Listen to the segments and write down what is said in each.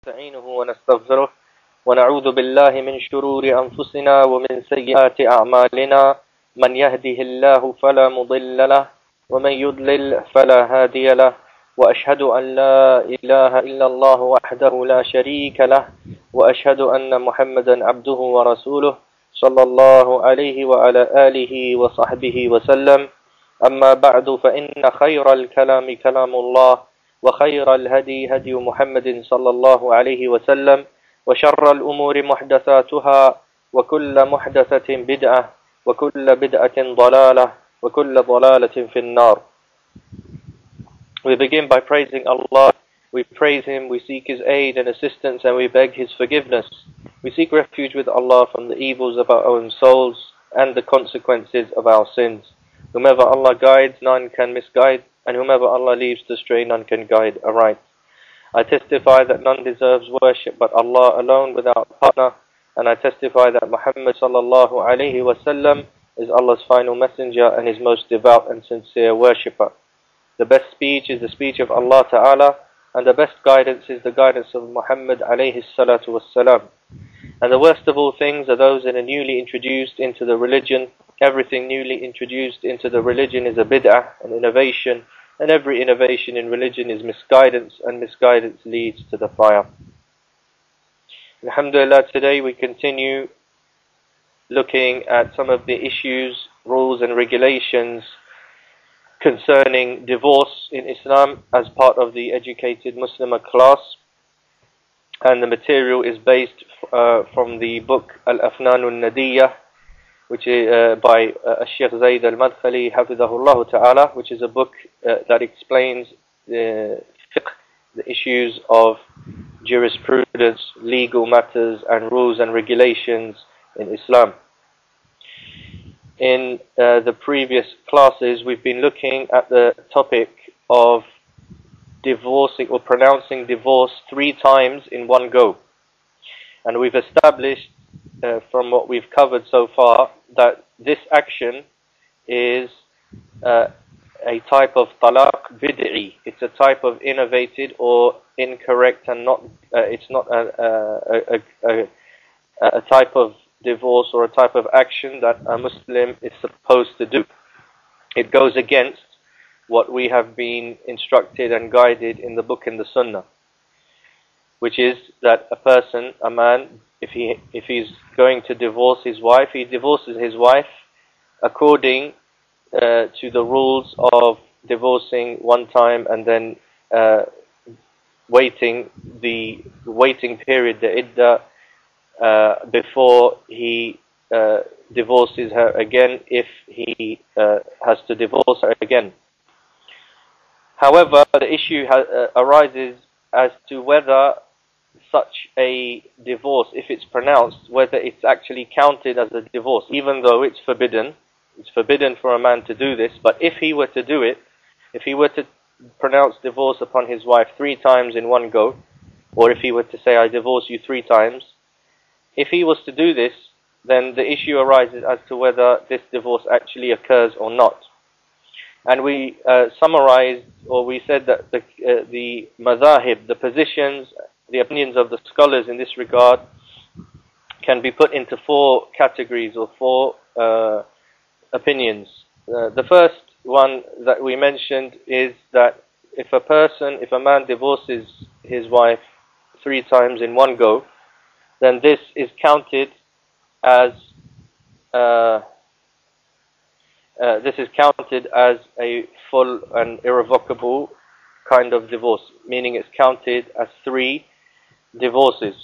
ونستعينه ونستغفره ونعوذ بالله من شرور أنفسنا ومن سيئات أعمالنا من يهده الله فلا مضل له ومن يضلل فلا هادي له وأشهد أن لا إله إلا الله وحده لا شريك له وأشهد أن محمدا عبده ورسوله صلى الله عليه وعلى آله وصحبه وسلم. أما بعد فإن خير الكلام كلام الله وخير الهدي هدي محمد صلى الله عليه وسلم وشر الأمور محدثاتها وكل محدثة بدعة وكل بدعة ضلالة وكل ضلالة في النار. We begin by praising Allah. We praise Him, we seek His aid and assistance, and we beg His forgiveness. We seek refuge with Allah from the evils of our own souls and the consequences of our sins. Whomever Allah guides, none can misguide, and whomever Allah leaves astray, none can guide aright. I testify that none deserves worship but Allah alone without partner, and I testify that Muhammad sallallahu alayhi wasallam is Allah's final messenger and His most devout and sincere worshipper. The best speech is the speech of Allah Ta'ala, and the best guidance is the guidance of Muhammad alayhi salatu wassalam. And the worst of all things are those that are newly introduced into the religion. Everything newly introduced into the religion is a bid'ah, an innovation, and every innovation in religion is misguidance, and misguidance leads to the fire. Alhamdulillah, today we continue looking at some of the issues, rules and regulations concerning divorce in Islam as part of the educated Muslimah class. And the material is based from the book Al-Afnan al-Nadiyah, which is by Sheikh Zayd al-Madkhali hafidhahullah ta'ala, which is a book that explains the fiqh, the issues of jurisprudence, legal matters and rules and regulations in Islam. In the previous classes we've been looking at the topic of divorcing or pronouncing divorce 3 times in one go. And we've established from what we've covered so far that this action is a type of talaq bid'i. It's a type of innovated or incorrect, and not it's not a type of divorce or a type of action that a Muslim is supposed to do. It goes against what we have been instructed and guided in the book and the Sunnah, which is that a person, a man, if he's going to divorce his wife, he divorces his wife according to the rules of divorcing one time and then waiting period, the iddah, before he divorces her again, if he has to divorce her again. However, the issue arises as to whether such a divorce, if it's pronounced, whether it's actually counted as a divorce, even though it's forbidden. It's forbidden for a man to do this, but if he were to do it, if he were to pronounce divorce upon his wife 3 times in one go, or if he were to say, I divorce you 3 times, if he was to do this, then the issue arises as to whether this divorce actually occurs or not. And we summarized, or we said that the madhahib, the positions, the opinions of the scholars in this regard can be put into 4 categories or 4 opinions. The first one that we mentioned is that if a man divorces his wife 3 times in one go, then this is counted as a full and irrevocable kind of divorce, meaning it's counted as 3 divorces.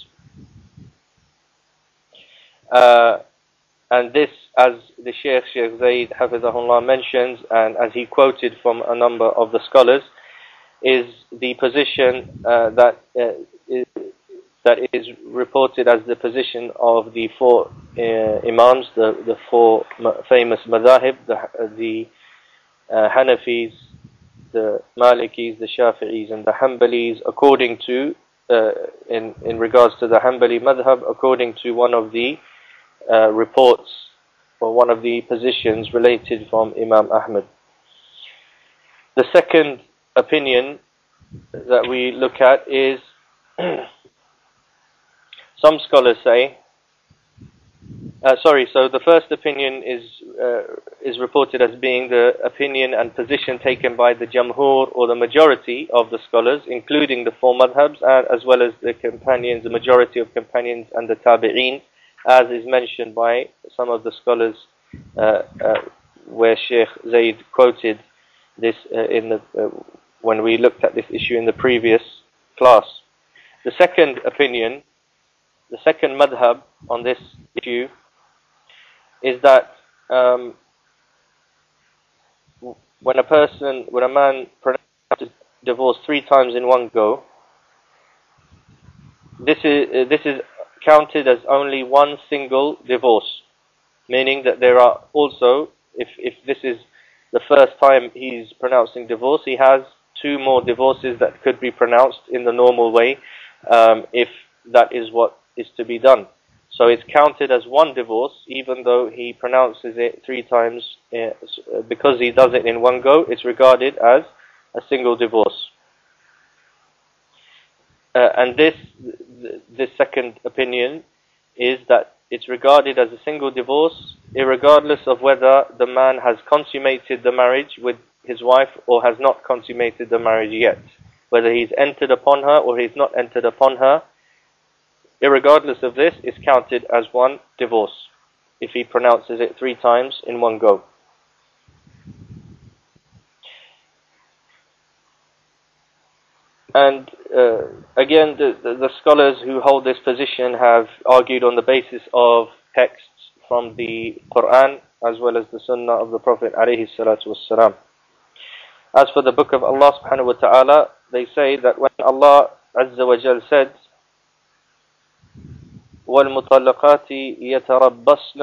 And this, as the Sheikh Zayd hafidhahullah mentions, and as he quoted from a number of the scholars, is the position that is reported as the position of the 4 imams, the 4 famous madhahib, the Hanafis, the Malikis, the Shafi'is and the Hanbalis, according to in regards to the Hanbali madhab, according to one of the reports or one of the positions related from Imam Ahmad. The second opinion that we look at is some scholars say, so the first opinion is reported as being the opinion and position taken by the Jamhur, or the majority of the scholars, including the four madhabs, as well as the companions, the majority of companions and the tabi'een, as is mentioned by some of the scholars, where Sheikh Zaid quoted this when we looked at this issue in the previous class. The second opinion, the second madhab on this issue, is that when a man pronounces divorce 3 times in one go, this is counted as only one single divorce, meaning that there are also, if this is the first time he's pronouncing divorce, he has 2 more divorces that could be pronounced in the normal way, if that is what is to be done. So it's counted as one divorce, even though he pronounces it 3 times. Because he does it in one go, it's regarded as a single divorce. And this second opinion is that it's regarded as a single divorce, irregardless of whether the man has consummated the marriage with his wife or has not consummated the marriage yet. Whether he's entered upon her or he's not entered upon her, irregardless of this, is counted as one divorce if he pronounces it 3 times in one go. And again, the scholars who hold this position have argued on the basis of texts from the Quran as well as the Sunnah of the Prophet alayhi salatu wassalam. As for the book of Allah subhanahu wa ta'ala, they say that when Allah azza wa jal said, وَالْمُطَلَّقَاتِ يَتَرَبَّصْنَ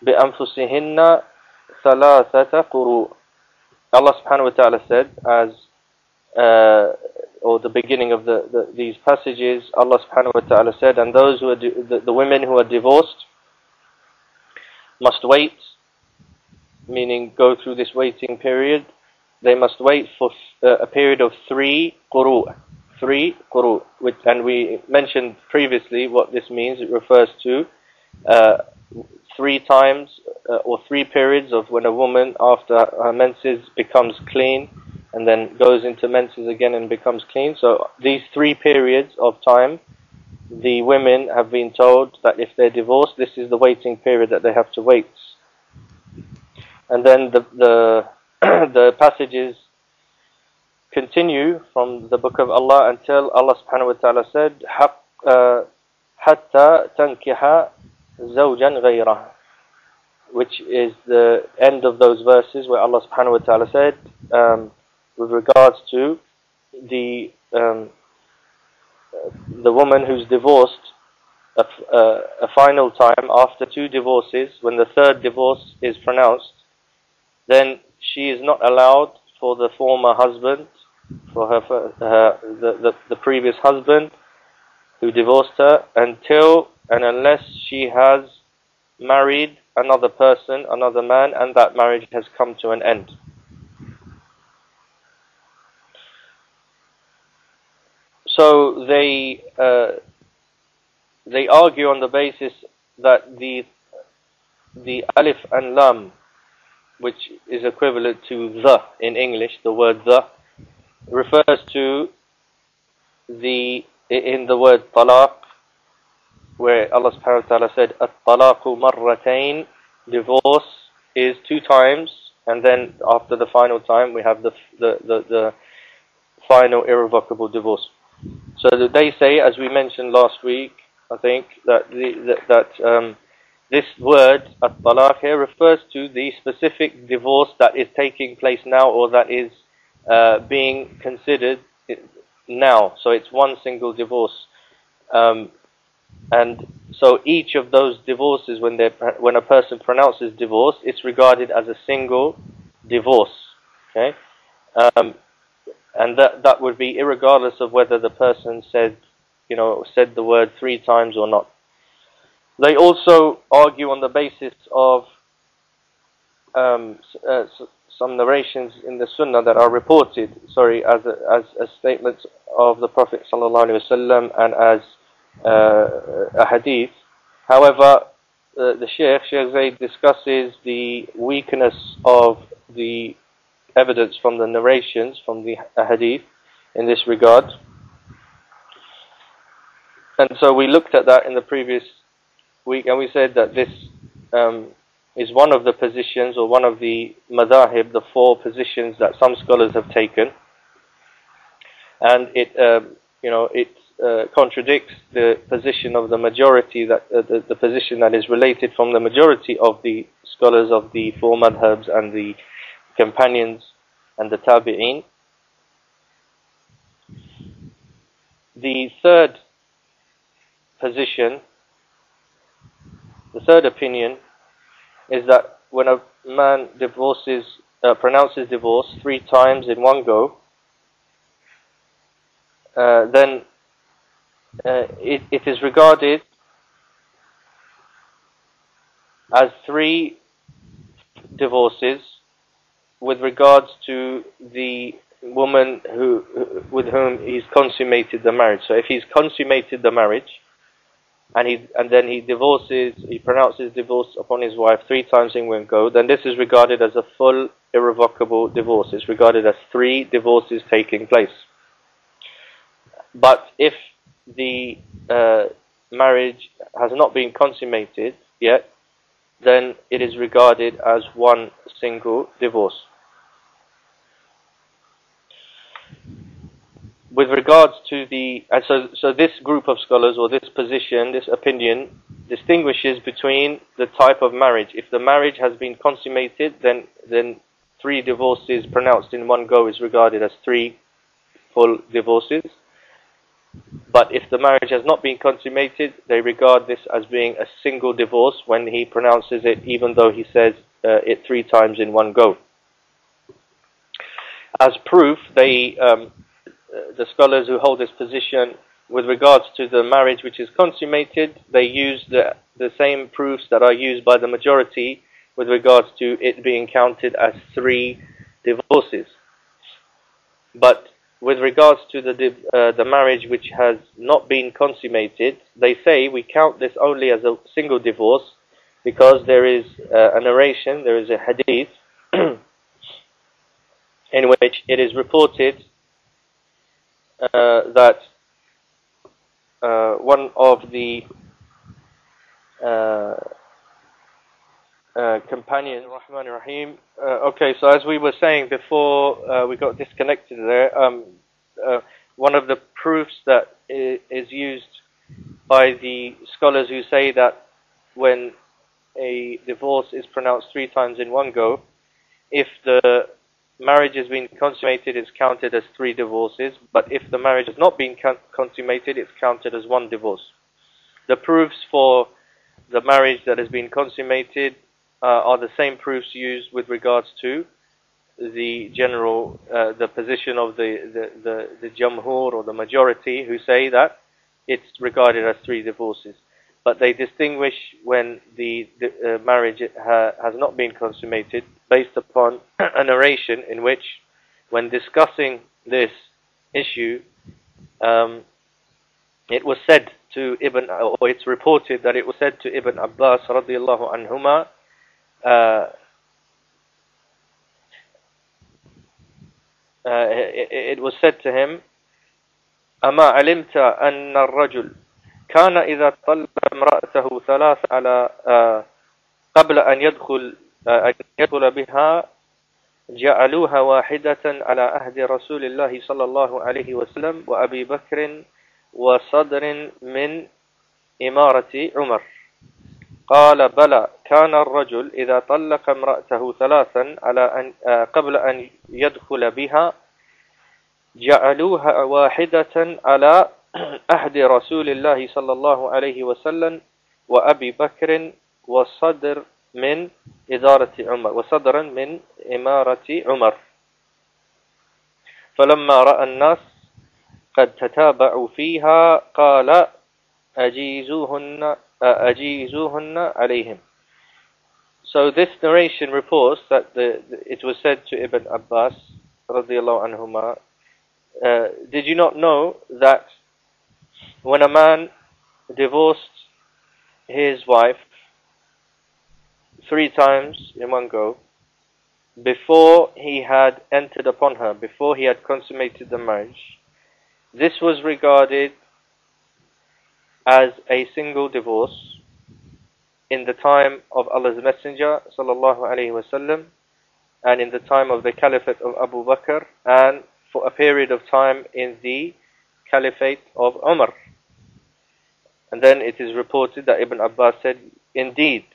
بِأَنفُسِهِنَّ ثَلَاثَةَ قُرُوءٍ. Allah subhanahu wa ta'ala said, or the beginning of these passages, Allah subhanahu wa ta'ala said, and those who are the women who are divorced must wait, meaning go through this waiting period. They must wait for a period of 3 quru'. 3 quru', and we mentioned previously what this means. It refers to 3 times or 3 periods of when a woman after her menses becomes clean and then goes into menses again and becomes clean. So these 3 periods of time, the women have been told that if they're divorced, this is the waiting period that they have to wait. And then the passages continue from the book of Allah until Allah subhanahu wa ta'ala said, حَتَّى تَنْكِحَ زَوْجًا غَيْرَهُ, which is the end of those verses where Allah subhanahu wa ta'ala said, with regards to the woman who's divorced a final time after 2 divorces, when the 3rd divorce is pronounced, then she is not allowed for the former husband, for the previous husband who divorced her, until and unless she has married another person, another man, and that marriage has come to an end. So they argue on the basis that the alif and lam, which is equivalent to the in English, the word the, refers to in the word talaq, where Allah subhanahu wa ta'ala said, at-talaqu marratayn, divorce is 2 times, and then after the final time we have the final irrevocable divorce. So they say, as we mentioned last week, I think, that this word at-talaq here refers to the specific divorce that is taking place now, or that is being considered now. So it's one single divorce. And so each of those divorces, when a person pronounces divorce, it's regarded as a single divorce. Okay, and that would be irregardless of whether the person said the word 3 times or not. They also argue on the basis of some narrations in the Sunnah that are reported, as statements of the Prophet ﷺ and as a hadith. However, the Sheikh Zayd discusses the weakness of the evidence from the narrations from the hadith in this regard. And so we looked at that in the previous week, and we said that this is one of the positions, or one of the madhahib, the four positions that some scholars have taken, and it contradicts the position of the majority, that the position that is related from the majority of the scholars of the four madhabs and the companions and the tabi'een. The third position, the third opinion, is that when a man pronounces divorce 3 times in one go, then it is regarded as 3 divorces with regards to the woman with whom he's consummated the marriage. So if he's consummated the marriage, and then he pronounces divorce upon his wife 3 times in one go, then this is regarded as a full irrevocable divorce. It's regarded as 3 divorces taking place. But if the marriage has not been consummated yet, then it is regarded as one single divorce. With regards to so this group of scholars, or this position, this opinion, distinguishes between the type of marriage. If the marriage has been consummated, then 3 divorces pronounced in one go is regarded as 3 full divorces. But if the marriage has not been consummated, they regard this as being a single divorce when he pronounces it, even though he says it 3 times in one go. As proof, the scholars who hold this position with regards to the marriage which is consummated, they use the same proofs that are used by the majority with regards to it being counted as 3 divorces. But with regards to the marriage which has not been consummated, they say we count this only as a single divorce, because there is a narration, there is a hadith in which it is reported that one of the companions, Rahman Rahim. Okay, so as we were saying before, we got disconnected there. One of the proofs that is used by the scholars who say that when a divorce is pronounced 3 times in one go, if the marriage has been consummated, it's counted as 3 divorces. But if the marriage has not been consummated, it's counted as 1 divorce. The proofs for the marriage that has been consummated are the same proofs used with regards to the general, the position of the jamhur, or the majority, who say that it's regarded as 3 divorces. But they distinguish when the marriage has not been consummated, based upon a narration in which, when discussing this issue, it was said to or it's reported that it was said to Ibn Abbas radiyallahu anhuma, it was said to him, أما علمت أن الرجل كان إذا طلق امرأته 3 على قبل أن يدخل بها جعلوها واحدة على عهد رسول الله صلى الله عليه وسلم وأبي بكر وصدر من إمارة عمر. قال بلى، كان الرجل إذا طلق امرأته 3 قبل أن يدخل بها جعلوها واحدة على عهد رسول الله صلى الله عليه وسلم وأبي بكر وصدر من إمارة عمر. فلما رأى الناس قد تتابعوا فيها قال أجيزوهن عليهم. So this narration reports that it was said to Ibn Abbas radiallahu anhuma, did you not know that when a man divorced his wife 3 times in one go, before he had entered upon her, before he had consummated the marriage, this was regarded as a single divorce in the time of Allah's Messenger sallallahu alaihi wasallam, and in the time of the Caliphate of Abu Bakr, and for a period of time in the Caliphate of Umar. And then it is reported that Ibn Abbas said, indeed,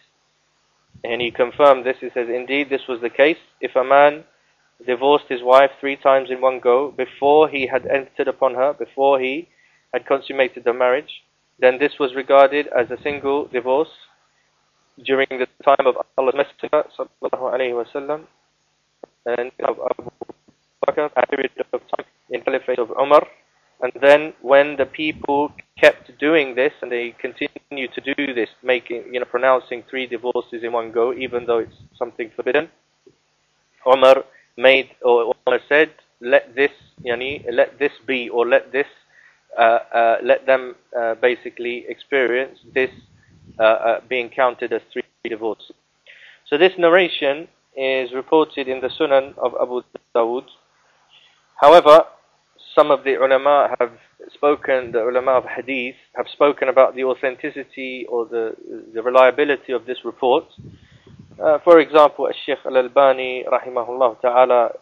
and he confirmed this, he says, indeed this was the case. If a man divorced his wife 3 times in one go, before he had entered upon her, before he had consummated the marriage, then this was regarded as a single divorce during the time of Allah's Messenger sallallahu alaihi wasallam, and of Abu Bakr, a period of time in the Caliphate of Umar. And then when the people kept doing this, and they continue to do this, pronouncing 3 divorces in one go, even though it's something forbidden, Umar said, let this be, or let them basically experience this being counted as 3 divorces. So this narration is reported in the Sunan of Abu Dawud. However, some of the ulama of hadith have spoken about the authenticity or the reliability of this report. For example, Shaykh Al-Albani rahimahullah ta'ala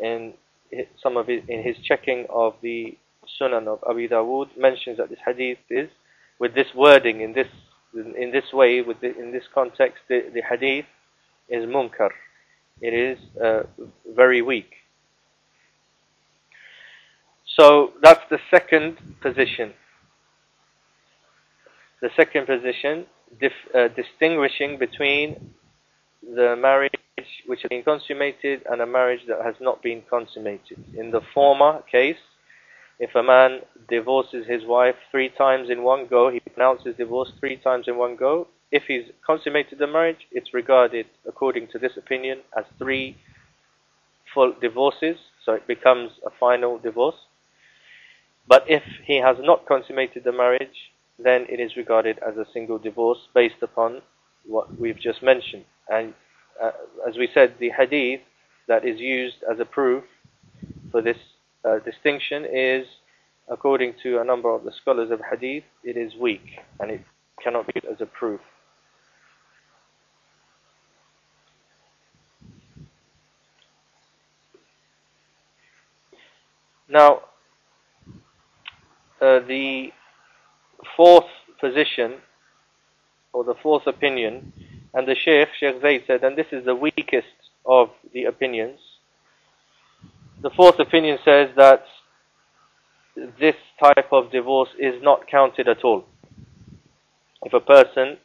in his checking of the Sunan of Abu Dawud mentions that this hadith is with this wording in this way, in this context, the hadith is munkar. It is very weak. So that's the second position. The second position, distinguishing between the marriage which has been consummated and a marriage that has not been consummated. In the former case, if a man divorces his wife 3 times in one go, he pronounces divorce 3 times in one go. If he's consummated the marriage, it's regarded, according to this opinion, as 3 full divorces, so it becomes a final divorce. But if he has not consummated the marriage, then it is regarded as a single divorce based upon what we've just mentioned. And as we said, the hadith that is used as a proof for this distinction is, according to a number of the scholars of hadith, it is weak and it cannot be used as a proof. Now, the fourth position, or the fourth opinion, and the Sheikh Zayd said, and this is the weakest of the opinions, the fourth opinion says that this type of divorce is not counted at all. If a person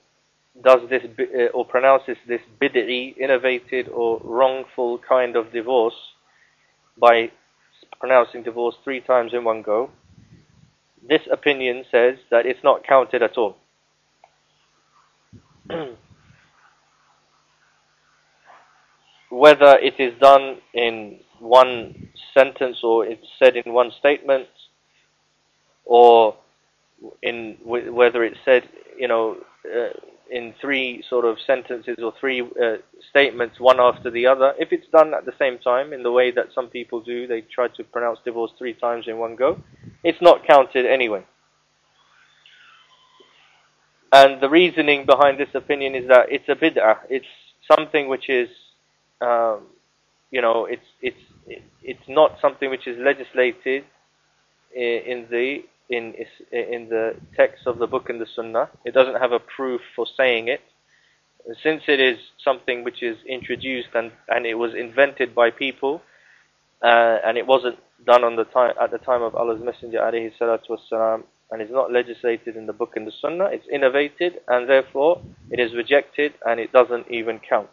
does this or pronounces this bid'i, innovated or wrongful kind of divorce by pronouncing divorce 3 times in one go, this opinion says that it's not counted at all. Whether it is done in one sentence or it's said in one statement, or whether it's said, in 3 sort of sentences or 3 statements, one after the other. If it's done at the same time, in the way that some people do, they try to pronounce divorce 3 times in one go, it's not counted anyway. And the reasoning behind this opinion is that it's a bid'ah. It's something which is, it's not something which is legislated in the text of the book and the Sunnah. It doesn't have a proof for saying it. Since it is something which is introduced and it was invented by people, and it wasn't done at the time of Allah's Messenger alayhi salatu wassalam, and is not legislated in the book and the Sunnah, it's innovated, and therefore it is rejected and it doesn't even count.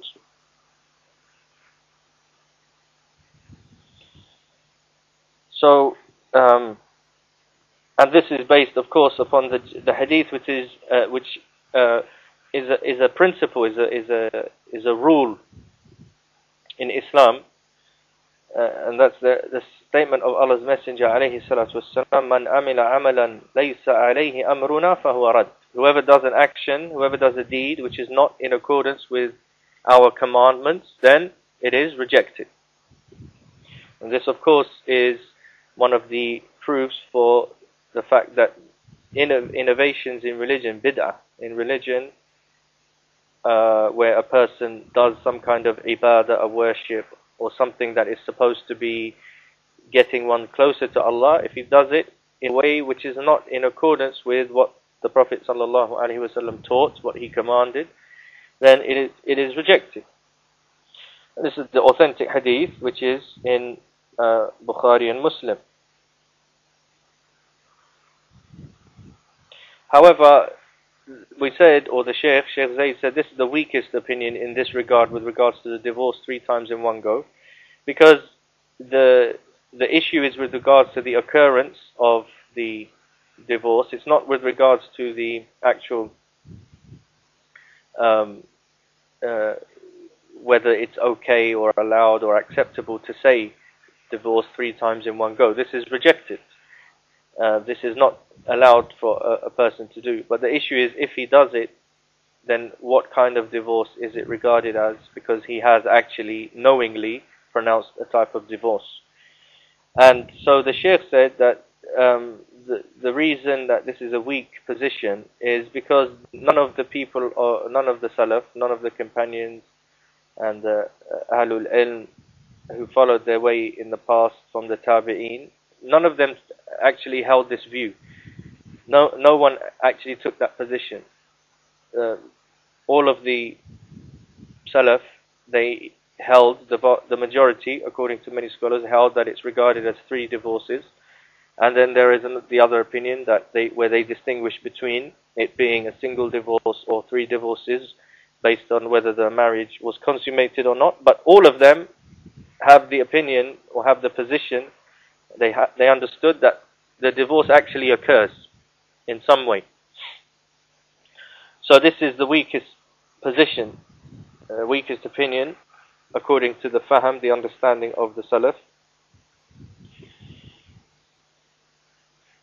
So, and this is based, of course, upon the hadith which is a principle, is a rule in Islam, and that's the statement of Allah's Messenger alayhi salatu wassalam, "Man amila amalan laysa alayhi amruna fahuwa rad." Whoever does an action, whoever does a deed which is not in accordance with our commandments, then it is rejected. And this, of course, is one of the proofs for the fact that innovations in religion, bid'ah, in religion, where a person does some kind of ibadah, a worship, or something that is supposed to be getting one closer to Allah, if he does it in a way which is not in accordance with what the Prophet ﷺ taught, what he commanded, then it is rejected. And this is the authentic hadith, which is in Bukhari and Muslim. However, we said, or the Sheikh Zayd said, this is the weakest opinion in this regard with regards to the divorce 3 times in one go, because the issue is with regards to the occurrence of the divorce. It's not with regards to the actual whether it's okay or allowed or acceptable to say divorce 3 times in one go. This is rejected. This is not allowed for a person to do. But the issue is, if he does it, then what kind of divorce is it regarded as? Because he has actually knowingly pronounced a type of divorce. And so the Sheikh said that the reason that this is a weak position is because none of the people, or none of the Salaf, none of the companions and the Ahlul Ilm who followed their way in the past from the Tabi'een, none of them actually held this view. No one actually took that position. All of the Salaf, they held, the majority, according to many scholars, held that it's regarded as 3 divorces. And then there is the other opinion that where they distinguish between it being a single divorce or 3 divorces based on whether the marriage was consummated or not. But all of them have the opinion, or have the position, they understood that the divorce actually occurs in some way. So this is the weakest position, weakest opinion, according to the faham, the understanding of the Salaf.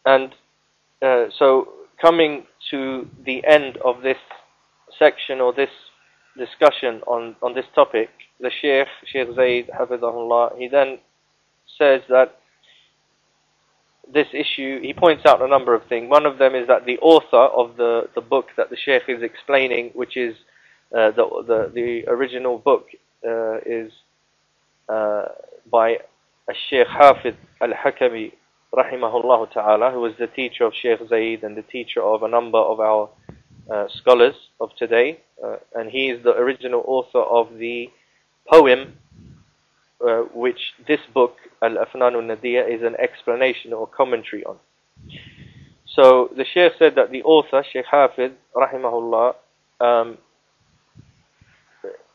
And so coming to the end of this section, or this discussion on this topic, the Sheikh Zayd, Hafidhahullah, he then says that this issue, he points out a number of things. One of them is that the author of the book that the Sheikh is explaining, which is the original book, is by Sheikh Owais Al-Hashimi, rahimahullah ta'ala, who was the teacher of Sheikh Zayd and the teacher of a number of our scholars of today. And he is the original author of the poem which this book, Al-Afnan al-Nadiyya, is an explanation or commentary on. So the Shaykh said that the author, Shaykh Hafid, rahimahullah,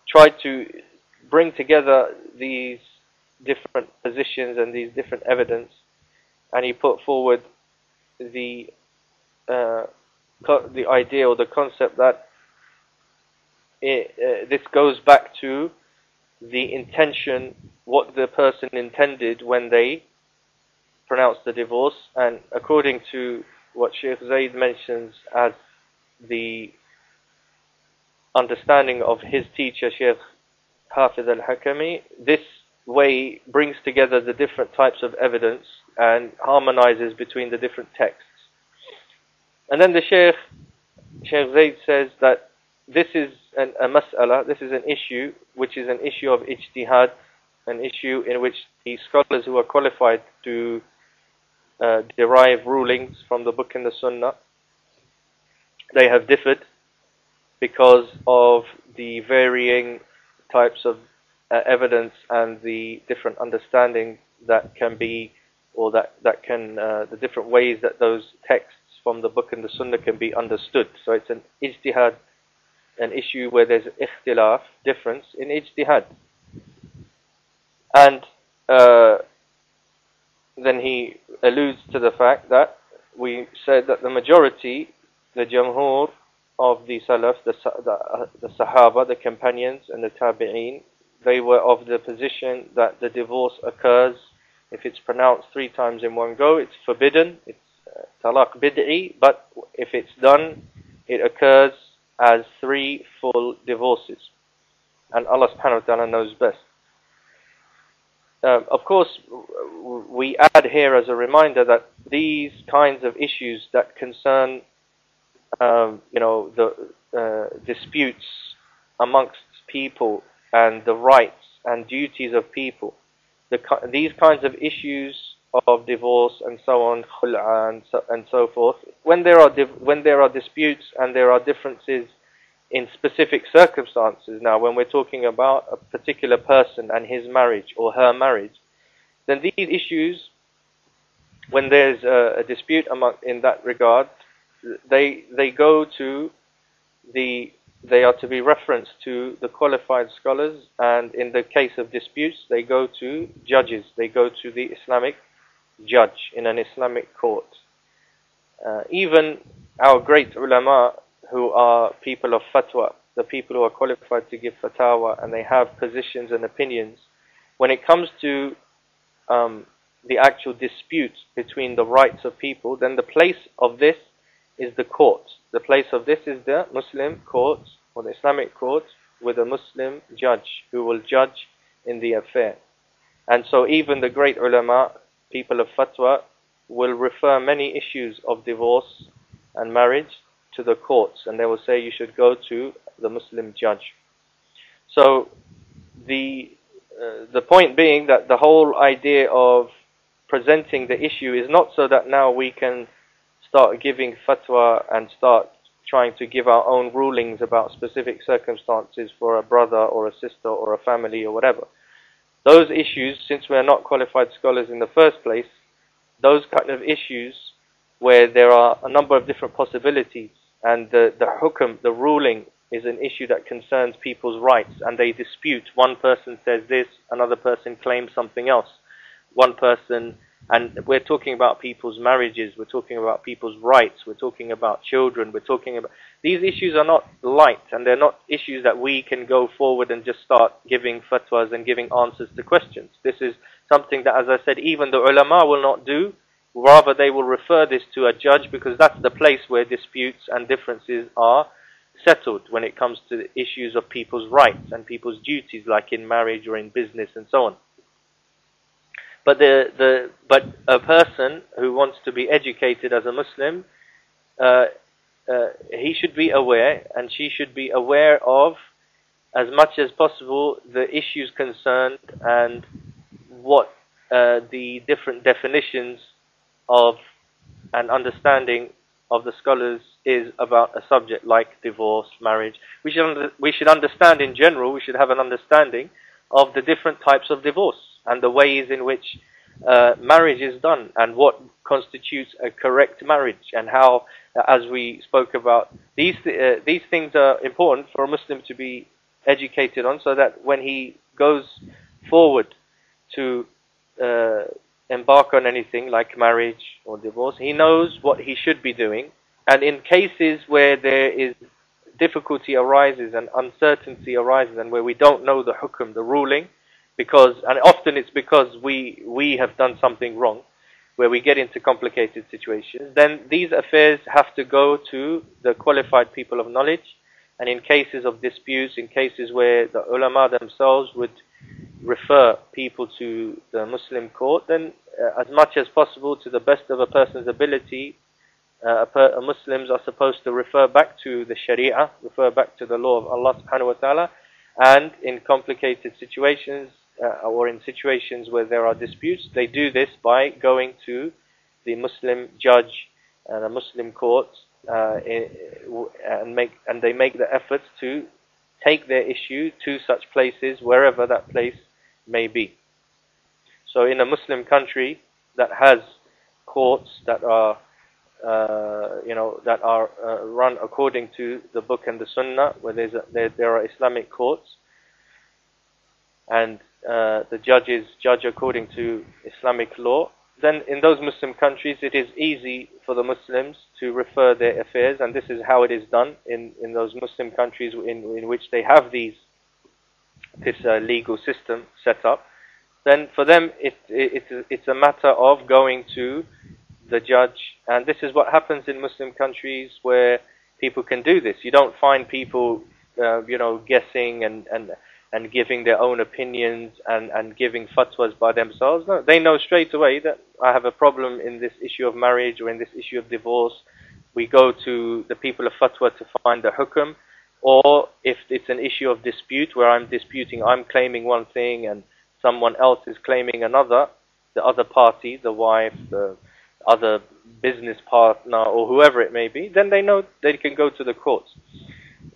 tried to bring together these different positions and these different evidence, and he put forward the idea or the concept that this goes back to the intention, what the person intended when they pronounced the divorce. And according to what Sheikh Zayd mentions as the understanding of his teacher, Sheikh Owais Al-Hashimi, this way brings together the different types of evidence and harmonizes between the different texts. And then the Sheikh Zayd says that this is a mas'ala, this is an issue which is an issue of ijtihad, an issue in which the scholars who are qualified to derive rulings from the book and the sunnah, they have differed because of the varying types of evidence and the different understanding that can be, or that can, the different ways that those texts from the book and the sunnah can be understood. So it's an ijtihad, an issue where there's ikhtilaf, difference in ijtihad. And then he alludes to the fact that we said that the majority, the jamhur, of the Salaf, the Sahaba, the companions and the Tabi'een, they were of the position that the divorce occurs, if it's pronounced 3 times in one go, it's forbidden, it's talaq bid'i, but if it's done, it occurs as 3 full divorces. And Allah subhanahu wa ta'ala knows best. Of course, we add here as a reminder that these kinds of issues that concern, the disputes amongst people and the rights and duties of people, these kinds of issues of divorce and so on, khul'a and so forth, when there are disputes and there are differences in specific circumstances. Now, when we're talking about a particular person and his marriage or her marriage, then these issues, when there's a dispute in that regard, they are to be referenced to the qualified scholars, and in the case of disputes, they go to judges. They go to the Islamic judge in an Islamic court. Even our great ulama, who are people of fatwa, the people who are qualified to give fatawa, and they have positions and opinions, when it comes to the actual dispute between the rights of people, then the place of this is the court. The place of this is the Muslim court or the Islamic court with a Muslim judge who will judge in the affair. And so even the great ulama, people of fatwa, will refer many issues of divorce and marriage to the courts, and they will say you should go to the Muslim judge. So the point being that the whole idea of presenting the issue is not so that now we can start giving fatwa and start trying to give our own rulings about specific circumstances for a brother or a sister or a family or whatever. Those issues, since we are not qualified scholars in the first place, those kind of issues where there are a number of different possibilities and the hukm, the ruling, is an issue that concerns people's rights and they dispute. One person says this, another person claims something else. And we're talking about people's marriages, we're talking about people's rights, we're talking about children, these issues are not light, and they're not issues that we can go forward and just start giving fatwas and giving answers to questions. This is something that, as I said, even the ulama will not do. Rather, they will refer this to a judge, because that's the place where disputes and differences are settled when it comes to the issues of people's rights and people's duties, like in marriage or in business and so on. But a person who wants to be educated as a Muslim, he should be aware, and she should be aware of, as much as possible, the issues concerned and what the different definitions of and understanding of the scholars is about a subject like divorce, marriage. We should understand in general, we should have an understanding of the different types of divorce and the ways in which marriage is done and what constitutes a correct marriage, and how, as we spoke about, these things are important for a Muslim to be educated on, so that when he goes forward to embark on anything like marriage or divorce, he knows what he should be doing. And in cases where there is difficulty arises and uncertainty arises, and where we don't know the hukm, the ruling, and often it's because we have done something wrong, where we get into complicated situations, then these affairs have to go to the qualified people of knowledge. And in cases of disputes, in cases where the ulama themselves would refer people to the Muslim court, then as much as possible, to the best of a person's ability, Muslims are supposed to refer back to the Sharia, refer back to the law of Allah subhanahu wa ta'ala, and in complicated situations, or in situations where there are disputes, they do this by going to the Muslim judge and a Muslim court, and they make the efforts to take their issue to such places, wherever that place may be. So in a Muslim country that has courts that are run according to the book and the Sunnah, where there are Islamic courts, and the judges judge according to Islamic law, then in those Muslim countries it is easy for the Muslims to refer their affairs, and this is how it is done in those Muslim countries in which they have this legal system set up. Then for them it's a matter of going to the judge, and this is what happens in Muslim countries where people can do this. You don't find people guessing and giving their own opinions and giving fatwas by themselves. No, they know straight away that I have a problem in this issue of marriage or in this issue of divorce. We go to the people of fatwa to find the hukum, or if it's an issue of dispute where I'm claiming one thing and someone else is claiming another, the other party, the wife, the other business partner, or whoever it may be, then they know they can go to the courts.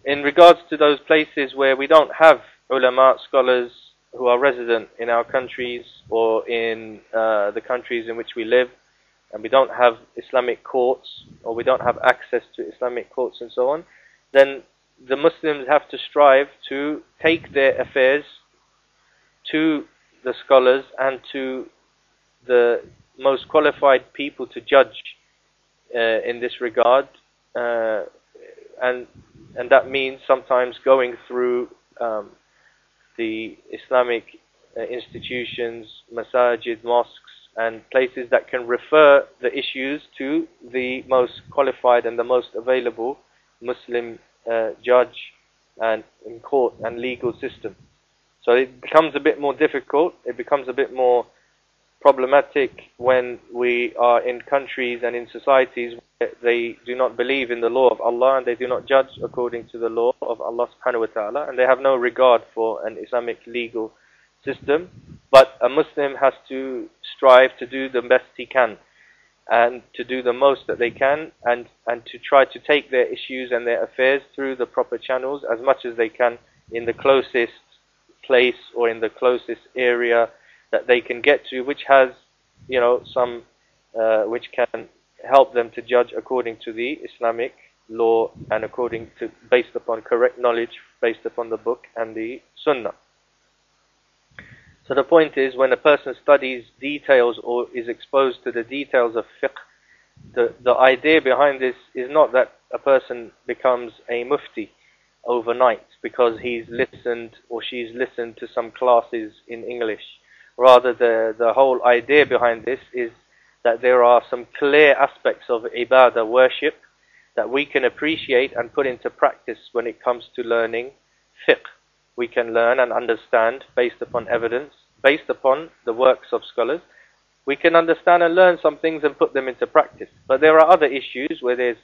In regards to those places where we don't have ulama, scholars who are resident in our countries or in the countries in which we live, and we don't have Islamic courts, or we don't have access to Islamic courts and so on, then the Muslims have to strive to take their affairs to the scholars and to the most qualified people to judge in this regard, and that means sometimes going through the Islamic institutions, masajid, mosques, and places that can refer the issues to the most qualified and the most available Muslim judge and in court and legal system. So it becomes a bit more difficult, it becomes a bit more problematic when we are in countries and in societies where they do not believe in the law of Allah and they do not judge according to the law of Allah subhanahu wa ta'ala, and they have no regard for an Islamic legal system. But a Muslim has to strive to do the best he can and to do the most that they can, and to try to take their issues and their affairs through the proper channels as much as they can in the closest place or in the closest area that they can get to, which has, some which can help them to judge according to the Islamic law and based upon correct knowledge, based upon the book and the Sunnah. So the point is, when a person studies details or is exposed to the details of fiqh, the idea behind this is not that a person becomes a mufti overnight because he's listened or she's listened to some classes in English. Rather, the whole idea behind this is that there are some clear aspects of ibadah, worship, that we can appreciate and put into practice when it comes to learning fiqh. We can learn and understand based upon evidence, based upon the works of scholars. We can understand and learn some things and put them into practice. But there are other issues where there's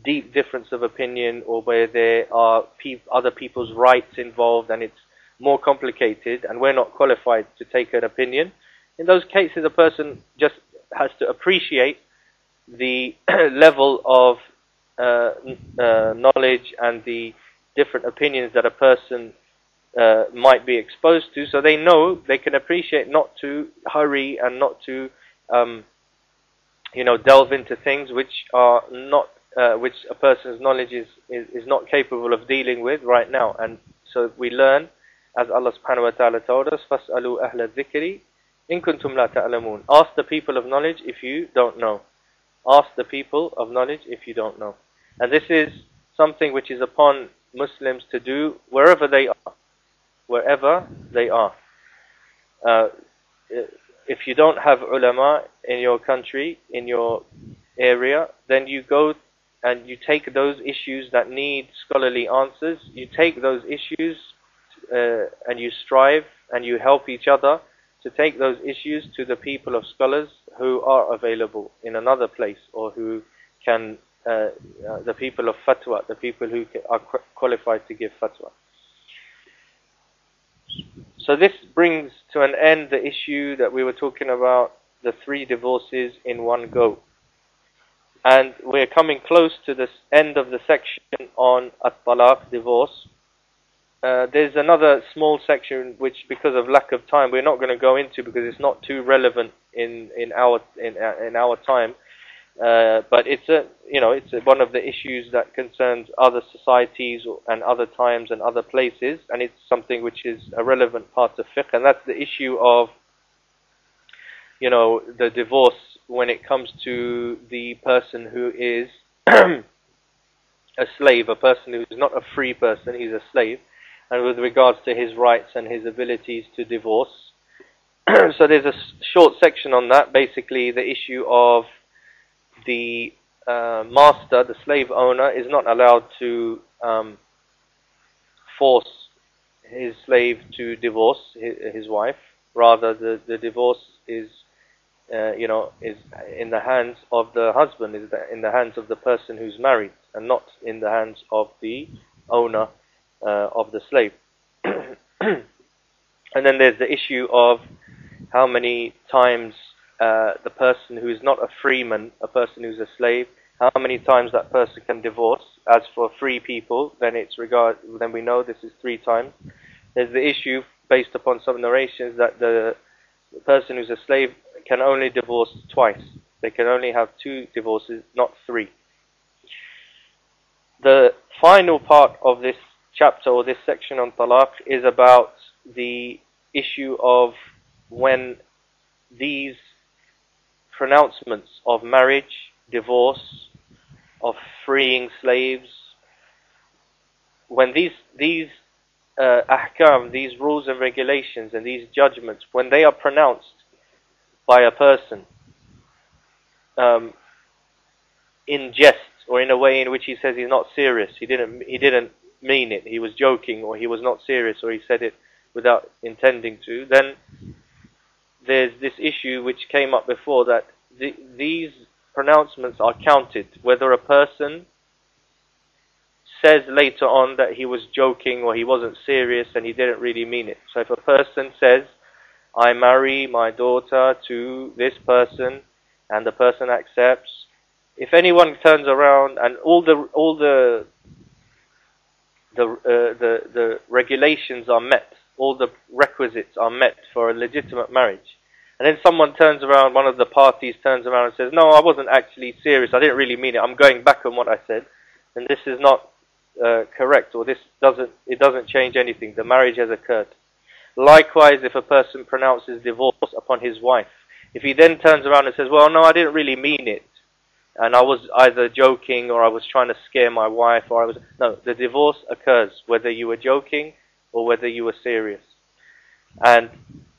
deep difference of opinion, or where there are other people's rights involved and it's more complicated and we're not qualified to take an opinion. In those cases, a person just has to appreciate the level of knowledge and the different opinions that a person might be exposed to, so they know they can appreciate not to hurry and not to delve into things which are not which a person's knowledge is not capable of dealing with right now. And so we learn, as Allah subhanahu wa ta'ala told us, فَاسْأَلُوا أَهْلَ الذِّكْرِ إِن كُنْتُمْ لَا تَعْلَمُونَ. Ask the people of knowledge if you don't know. Ask the people of knowledge if you don't know. And this is something which is upon Muslims to do wherever they are. Wherever they are. If you don't have ulama in your country, in your area, then you go and you take those issues that need scholarly answers. You take those issues and you strive and you help each other to take those issues to the people of scholars who are available in another place, or who can, the people of fatwa, the people who are qualified to give fatwa. So this brings to an end the issue that we were talking about, the 3 divorces in one go. And we're coming close to the end of the section on at-talaq, divorce. There's another small section which, because of lack of time, we're not going to go into because it's not too relevant in our time. But it's one of the issues that concerns other societies and other times and other places, and it's something which is a relevant part of fiqh, and that's the issue of you know, the divorce when it comes to the person who is a slave, a person who is not a free person, he's a slave, and with regards to his rights and his abilities to divorce. So there's a short section on that, basically the issue of the master, the slave owner, is not allowed to force his slave to divorce his wife. Rather, the divorce is, you know, is in the hands of the husband, is in the hands of the person who's married, and not in the hands of the owner of the slave. And then there's the issue of how many times the person who is not a freeman, a person who's a slave, how many times that person can divorce. As for free people, then then we know this is 3 times. There's the issue, based upon some narrations, that the person who's a slave can only divorce twice. They can only have 2 divorces, not 3. The final part of this chapter, or this section on talaq, is about the issue of when these pronouncements of marriage, divorce, of freeing slaves, when these ahkam, these rules and regulations and these judgments, when they are pronounced by a person in jest, or in a way in which he says he's not serious, he didn't mean it, he was joking, or he was not serious, or he said it without intending to, then there's this issue which came up before, that these pronouncements are counted, whether a person says later on that he was joking or he wasn't serious and he didn't really mean it. So if a person says, I marry my daughter to this person, and the person accepts, if anyone turns around and all the regulations are met, all the requisites are met for a legitimate marriage, and then someone turns around, one of the parties turns around and says, no, I wasn't actually serious, I didn't really mean it, I'm going back on what I said, then this is not correct, or it doesn't change anything. The marriage has occurred. Likewise, if a person pronounces divorce upon his wife, if he then turns around and says, well, no, I didn't really mean it, and I was either joking, or I was trying to scare my wife, or no, the divorce occurs, whether you were joking or whether you were serious. And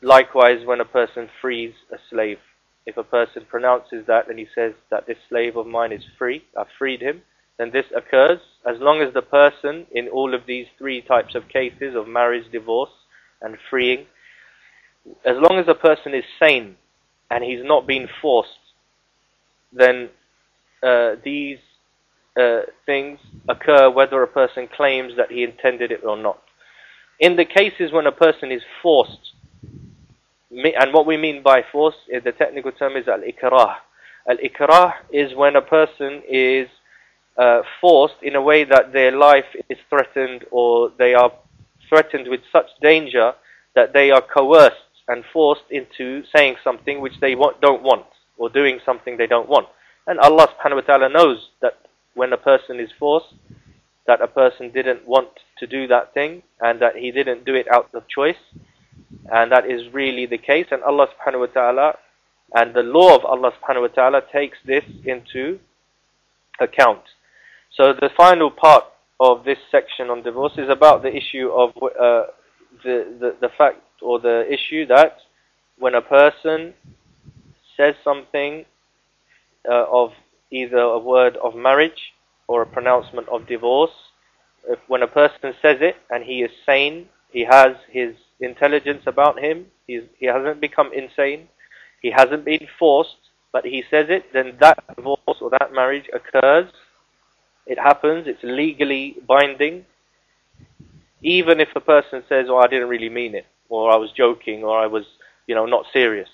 likewise, when a person frees a slave, if a person pronounces that and he says that this slave of mine is free, I've freed him, then this occurs as long as the person, in all of these 3 types of cases of marriage, divorce, and freeing, as long as the person is sane and he's not being forced, then these things occur whether a person claims that he intended it or not. In the cases when a person is forced, and what we mean by force, the technical term is al-ikrah. Al-ikrah is when a person is forced in a way that their life is threatened, or they are threatened with such danger that they are coerced and forced into saying something which they don't want, or doing something they don't want. And Allah subhanahu wa ta'ala knows that when a person is forced, that a person didn't want to do that thing, and that he didn't do it out of choice, and that is really the case. And Allah subhanahu wa ta'ala, and the law of Allah subhanahu wa ta'ala, takes this into account. So the final part of this section on divorce is about the issue of the fact, or the issue that when a person says something of either a word of marriage or a pronouncement of divorce, when a person says it and he is sane, he has his intelligence about him, he hasn't become insane, he hasn't been forced, but he says it, then that divorce or that marriage occurs. It happens, it's legally binding, even if a person says, oh, I didn't really mean it, or I was joking, or I was, not serious.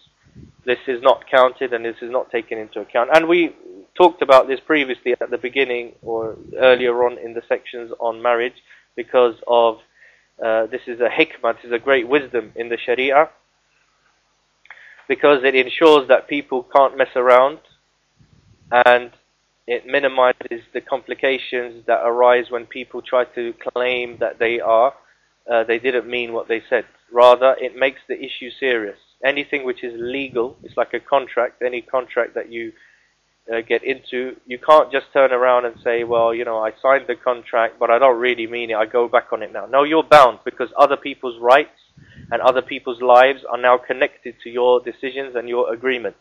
This is not counted, and this is not taken into account. And we talked about this previously at the beginning, or earlier on in the sections on marriage, because of, this is a hikmah, this is a great wisdom in the Sharia, because it ensures that people can't mess around, and it minimizes the complications that arise when people try to claim that they didn't mean what they said. Rather, it makes the issue serious. anything which is legal, it's like a contract, any contract that you get into, you can't just turn around and say, well, you know, I signed the contract, but I don't really mean it, I go back on it now. No, you're bound, because other people's rights and other people's lives are now connected to your decisions and your agreements.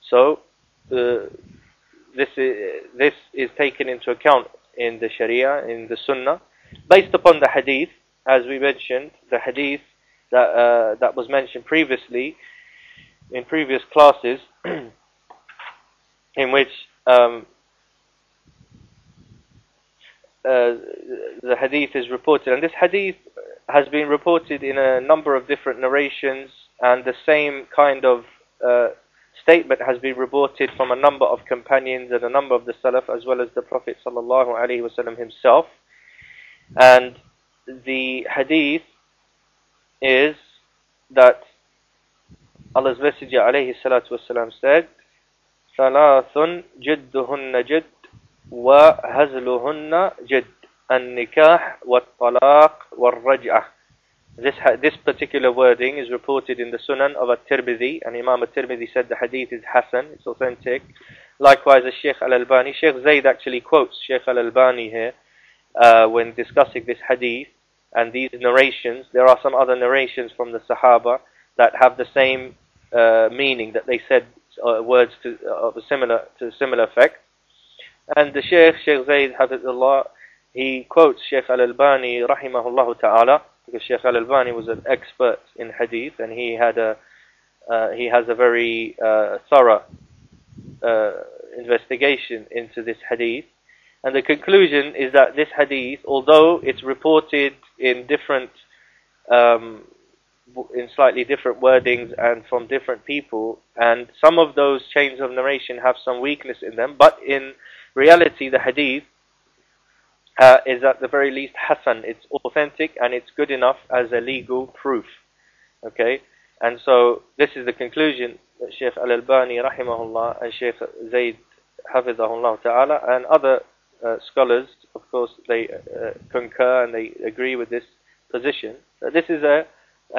So, this is taken into account in the Sharia, in the Sunnah, based upon the Hadith, as we mentioned, the Hadith that was mentioned previously, in previous classes, in which the Hadith is reported. And this Hadith has been reported in a number of different narrations, and the same kind of statement has been reported from a number of companions and a number of the Salaf, as well as the Prophet ﷺ himself. And the Hadith is that Allah's Messenger ﷺ said, ثلاث جدهن جد وهزلهن جد النكاح والطلاق والرجعة. This particular wording is reported in the Sunan of At-Tirmidhi, and Imam At-Tirmidhi said the hadith is Hasan, it's authentic. Likewise, the Shaykh Al-Albani, Shaykh Zayd actually quotes Shaykh Al-Albani here when discussing this hadith and these narrations. There are some other narrations from the Sahaba that have the same meaning, that they said words of a similar effect. And the Shaykh Zayd Hafidhullah, he quotes Shaykh Al-Albani rahimahullah ta'ala, because Shaykh Al-Albani was an expert in hadith, and he has a very thorough investigation into this hadith. And the conclusion is that this hadith, although it's reported in slightly different wordings and from different people, and some of those chains of narration have some weakness in them, but in reality the hadith is at the very least Hasan. It's authentic and it's good enough as a legal proof. Okay, and so this is the conclusion that Shaykh Al-Albani rahimahullah and Shaykh Zayd Hafidhahullah ta'ala and other scholars, of course, they concur and they agree with this position. That this is a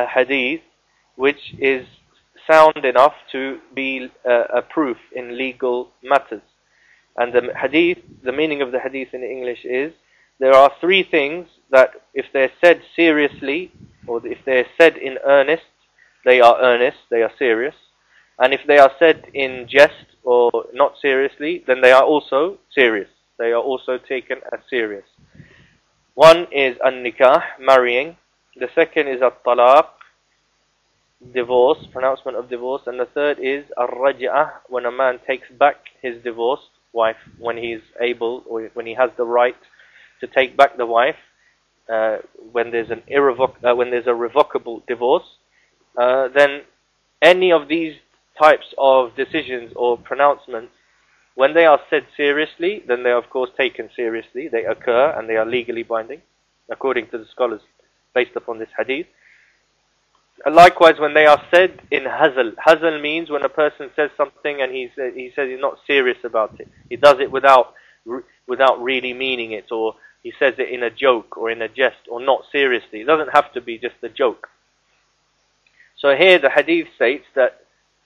hadith which is sound enough to be a proof in legal matters. And the hadith, the meaning of the hadith in English is, there are three things that if they're said seriously, or if they're said in earnest, they are serious. And if they are said in jest or not seriously, then they are also serious. They are also taken as serious. One is an-nikah, marrying. The second is at-talaq, divorce, pronouncement of divorce. And the third is ar-raj'ah, when a man takes back his divorced wife, when he is able, or when he has the right to take back the wife, when there's a revocable divorce, then any of these types of decisions or pronouncements, when they are said seriously, then they are of course taken seriously. They occur and they are legally binding, according to the scholars, based upon this hadith. And likewise, when they are said in hazl. Hazl means when a person says something and he says he's not serious about it. He does it without really meaning it, or he says it in a joke or in a jest or not seriously. It doesn't have to be just a joke. So here the hadith states that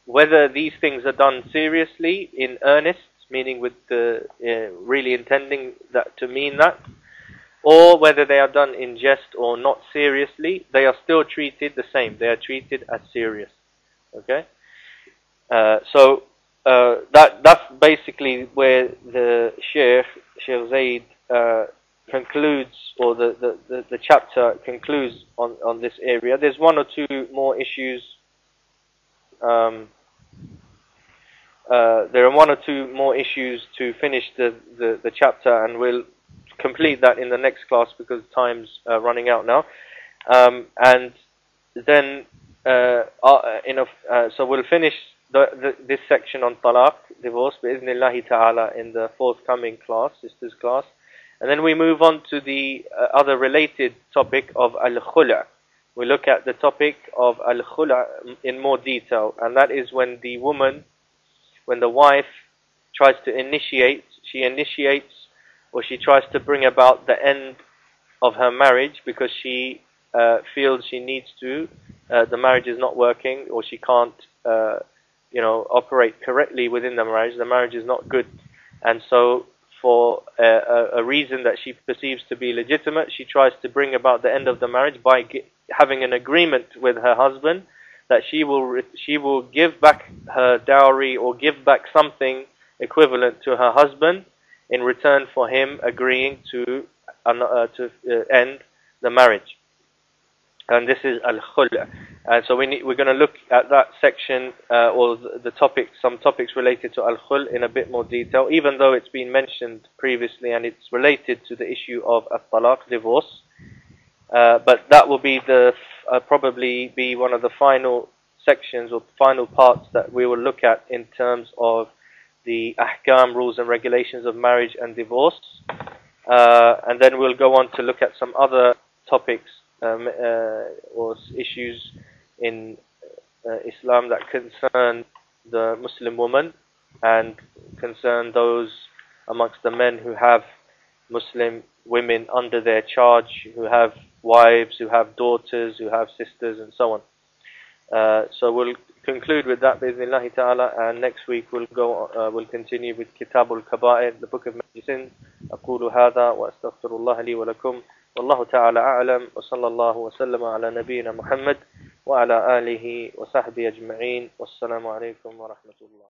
whether these things are done seriously, in earnest, meaning with the really intending that to mean that, or whether they are done in jest or not seriously, they are still treated the same. They are treated as serious. Okay? So that's basically where the Sheikh Zayd concludes, or the chapter concludes on this area. There's one or two more issues. There are one or two more issues to finish the chapter, and we'll complete that in the next class because time's running out now. And then so we'll finish this section on talaq, divorce, bi'iznillahi ta'ala, in the forthcoming class, sisters class. And then we move on to the other related topic of al-khula'. We look at the topic of al-khula' in more detail, and that is when the wife tries to initiate, or she tries to bring about the end of her marriage because she feels she needs to the marriage is not working, or she can't, operate correctly within the marriage is not good. And so, for a reason that she perceives to be legitimate, she tries to bring about the end of the marriage by having an agreement with her husband that she will give back her dowry or give back something equivalent to her husband in return for him agreeing to end the marriage. And this is al-khul'. And so we're going to look at that section or some topics related to al-khul' in a bit more detail, even though it's been mentioned previously and it's related to the issue of al-talaq, divorce. But that will be probably be one of the final sections or final parts that we will look at in terms of the ahkam, rules and regulations of marriage and divorce. And then we'll go on to look at some other topics or issues in Islam that concern the Muslim woman and concern those amongst the men who have Muslim women under their charge, who have wives, who have daughters, who have sisters, and so on. So we'll conclude with that bi'idhnillahi ta'ala, and next week we'll continue with Kitab al-Kaba'ir, the book of Majlis. أقول هذا وأستغفر الله لي ولكم والله تعالى أعلم وصلى الله وسلم على نبينا محمد وعلى آله وصحبه أجمعين والسلام عليكم ورحمة الله.